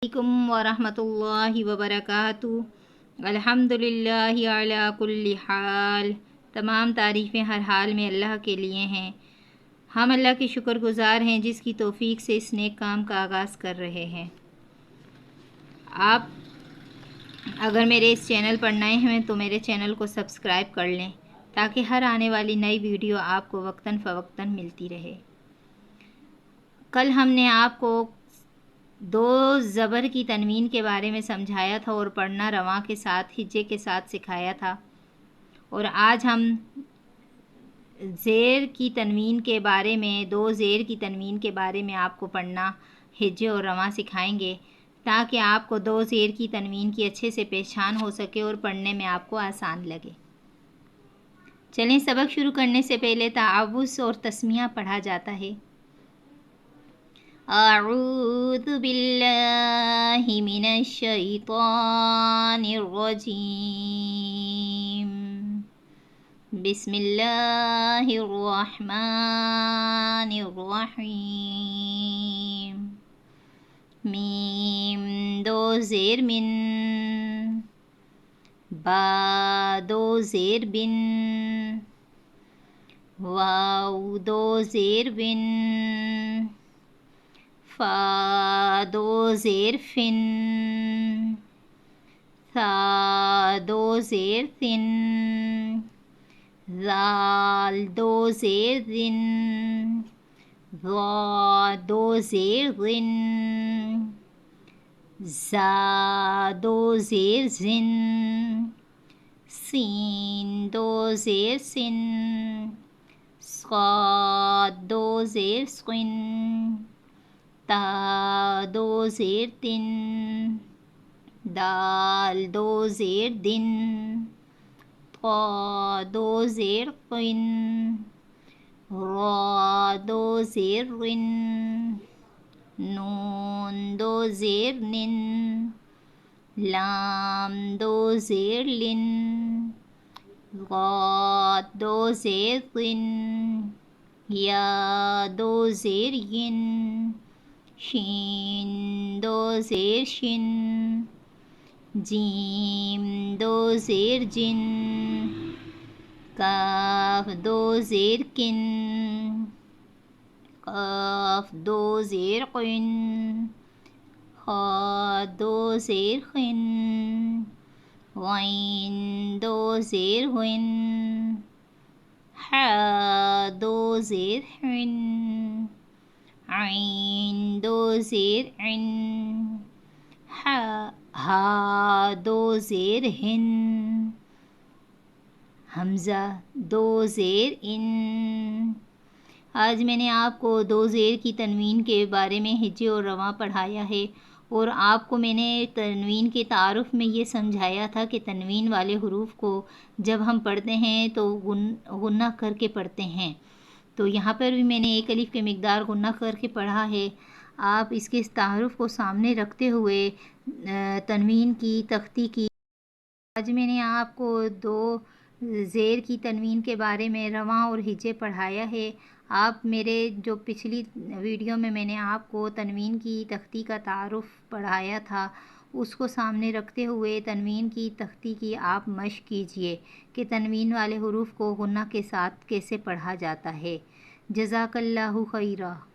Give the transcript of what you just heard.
अलैकुम वरहमतुल्लाहि वबरकातुहू। अल्हम्दुलिल्लाहि अला कुल्ली हाल। तमाम तारीफ़ें हर हाल में अल्लाह के लिए हैं। हम अल्लाह के शुक्रगुज़ार हैं जिसकी तौफ़ीक से इस नेक काम का आगाज़ कर रहे हैं। आप अगर मेरे इस चैनल पर नए हैं तो मेरे चैनल को सब्सक्राइब कर लें ताकि हर आने वाली नई वीडियो आपको वक्तन फ़वक्तन मिलती रहे। कल हमने आपको दो ज़बर की तनवीन के बारे में समझाया था और पढ़ना रवां के साथ हिज्जे के साथ सिखाया था। और आज हम ज़ेर की तनवीन के बारे में, दो ज़ेर की तनवीन के बारे में आपको पढ़ना हिज्जे और रवां सिखाएंगे ताकि आपको दो ज़ेर की तनवीन की अच्छे से पहचान हो सके और पढ़ने में आपको आसान लगे। चलें, सबक शुरू करने से पहले तावुज़ और तस्मिया पढ़ा जाता है। अऊज़ु बिल्लाहि मिनश शैतानिर रजीम। बिस्मिल्लाहिर रहमानिर रहीम। मीम दो ज़ेर मिन, बा दो ज़ेर बिन, वाव दो ज़ेर बिन, फा दो ज़ेर फिन, था दो ज़ेर तिन, ज़ाल दो ज़ेर जिन, ज़ा दो ज़ेर ज़िन, ज़ा दो ज़ेर ज़िन, सीन दो ज़ेर सिन, स्वाद दो ज़ेर स्किन, ता दो ज़ेर तिन, दाल दो ज़ेर दिन, ता दो ज़ेर क़िन, रा दो ज़ेर रिन, नून दो ज़ेर निन, लाम दो ज़ेर लिन, ग़ाद दो ज़ेर ज़िन, या दो ज़ेर यिन, शीन दो ज़ेर शिन, जीम दो ज़ेर जिन, काफ दो ज़ेर किन, काफ दो ज़ेर क़िन, खा दो ज़ेर खिन, ग़ैन दो ज़ेर ग़िन, हा दो ज़ेर हिन, ऐन दो ज़ेर इन, हा दो ज़ेर हिन, हमज़ा दो ज़ेर इन। आज मैंने आपको दो ज़ेर की तनवीन के बारे में हिज्जे और रवां पढ़ाया है और आपको मैंने तनवीन के तारुफ़ में ये समझाया था कि तनवीन वाले हुरूफ को जब हम पढ़ते हैं तो गुन्ना करके पढ़ते हैं। तो यहाँ पर भी मैंने एक अलिफ के मिक़दार गुन्ना करके पढ़ा है। आप इसके तारुफ़ को सामने रखते हुए तनवीन की तख्ती की। आज मैंने आपको दो ज़ेर की तनवीन के बारे में रवां और हिज्जे पढ़ाया है। आप मेरे जो पिछली वीडियो में मैंने आपको तनवीन की तख्ती का तारुफ़ पढ़ाया था उसको सामने रखते हुए तनवीन की तख्ती की आप मश्क कीजिए कि तनवीन वाले हुरूफ को गुन्ना के साथ कैसे पढ़ा जाता है। जज़ाकल्लाहु खैरा।